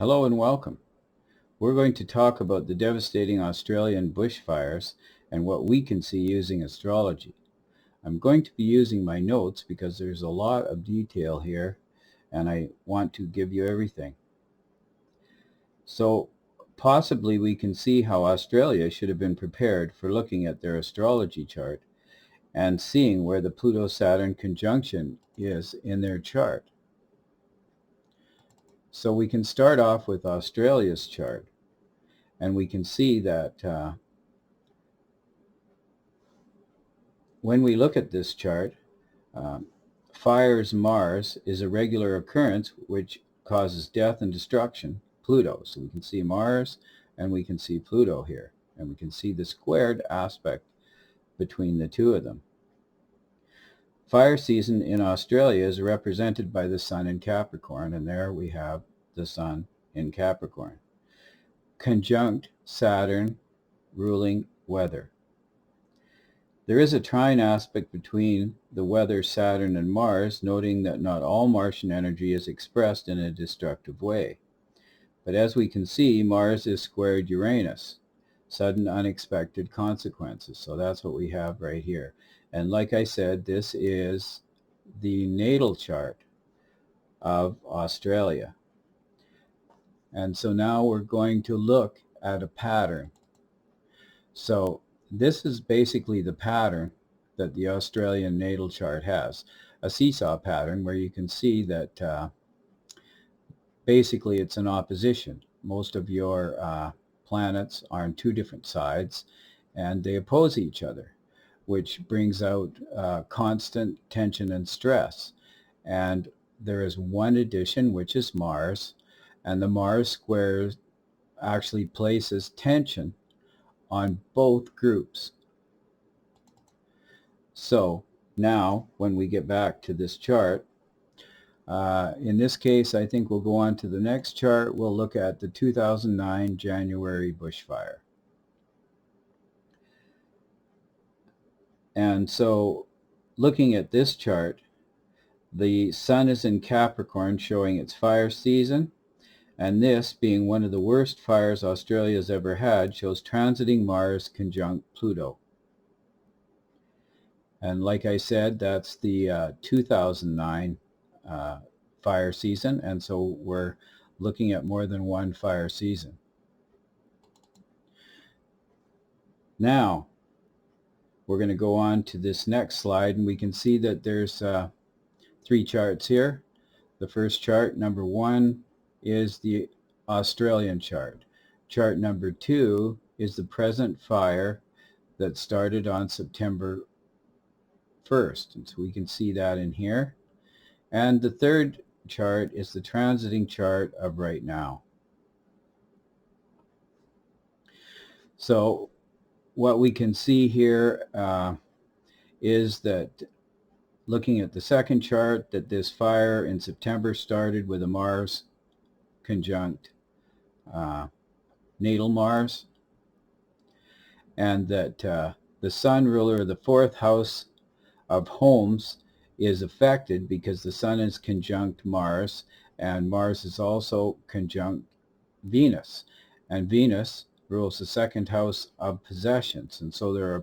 Hello and welcome. We're going to talk about the devastating Australian bushfires and what we can see using astrology. I'm going to be using my notes because there's a lot of detail here and I want to give you everything. So possibly we can see how Australia should have been prepared for looking at their astrology chart and seeing where the Pluto-Saturn conjunction is in their chart. So we can start off with Australia's chart. And we can see that when we look at this chart, Fire's Mars is a regular occurrence which causes death and destruction, Pluto. So we can see Mars and we can see Pluto here. And we can see the squared aspect between the two of them. Fire season in Australia is represented by the Sun in Capricorn, and there we have the Sun in Capricorn. Conjunct Saturn ruling weather. There is a trine aspect between the weather, Saturn, and Mars, noting that not all Martian energy is expressed in a destructive way. But as we can see, Mars is squared Uranus, sudden unexpected consequences. So that's what we have right here. And like I said, this is the natal chart of Australia. And so now we're going to look at a pattern. So this is basically the pattern that the Australian natal chart has, a seesaw pattern where you can see that basically it's an opposition. Most of your planets are on two different sides and they oppose each other, which brings out constant tension and stress. And there is one addition, which is Mars, and the Mars square actually places tension on both groups. So now when we get back to this chart, in this case I think we'll go on to the next chart. We'll look at the 2009 January bushfire. And so looking at this chart, the Sun is in Capricorn showing its fire season, and this, being one of the worst fires Australia's ever had, shows transiting Mars conjunct Pluto. And like I said, that's the 2009 fire season, and so we're looking at more than one fire season. Now, we're going to go on to this next slide, and we can see that there's three charts here. The first chart, number one, is the Australian chart. Chart number two is the present fire that started on September 1st. And so we can see that in here. And the third chart is the transiting chart of right now. So what we can see here is that looking at the second chart, that this fire in September started with a Mars conjunct natal Mars, and that the Sun, ruler of the fourth house of homes, is affected because the Sun is conjunct Mars, and Mars is also conjunct Venus, and Venus rules the second house of possessions, and so there are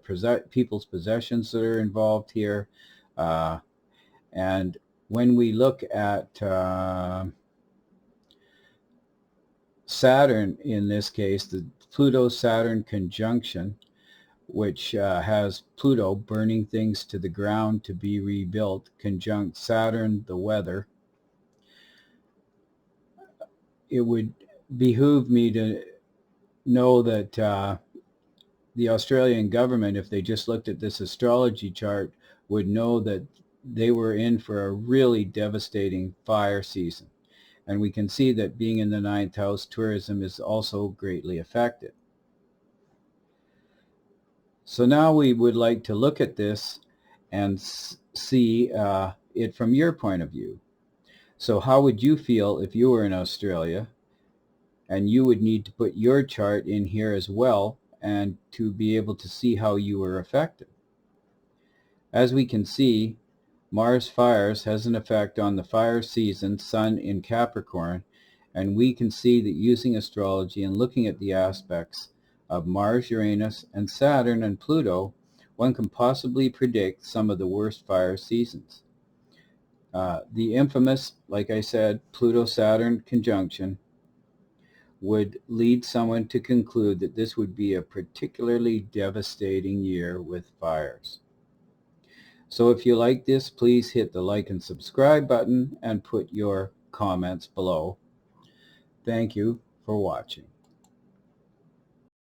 people's possessions that are involved here. And when we look at Saturn, in this case, the Pluto-Saturn conjunction, which has Pluto burning things to the ground to be rebuilt, conjunct Saturn, the weather, it would behoove me to know that the Australian government, if they just looked at this astrology chart, would know that they were in for a really devastating fire season. And we can see that being in the ninth house, tourism is also greatly affected. So now we would like to look at this and see it from your point of view. So how would you feel if you were in Australia and you would need to put your chart in here as well and to be able to see how you were affected? As we can see, Mars fires has an effect on the fire season, Sun in Capricorn, And we can see that using astrology and looking at the aspects of Mars, Uranus, and Saturn and Pluto, one can possibly predict some of the worst fire seasons. The infamous, like I said, Pluto-Saturn conjunction would lead someone to conclude that this would be a particularly devastating year with fires. So if you like this, please hit the like and subscribe button and put your comments below. Thank you for watching.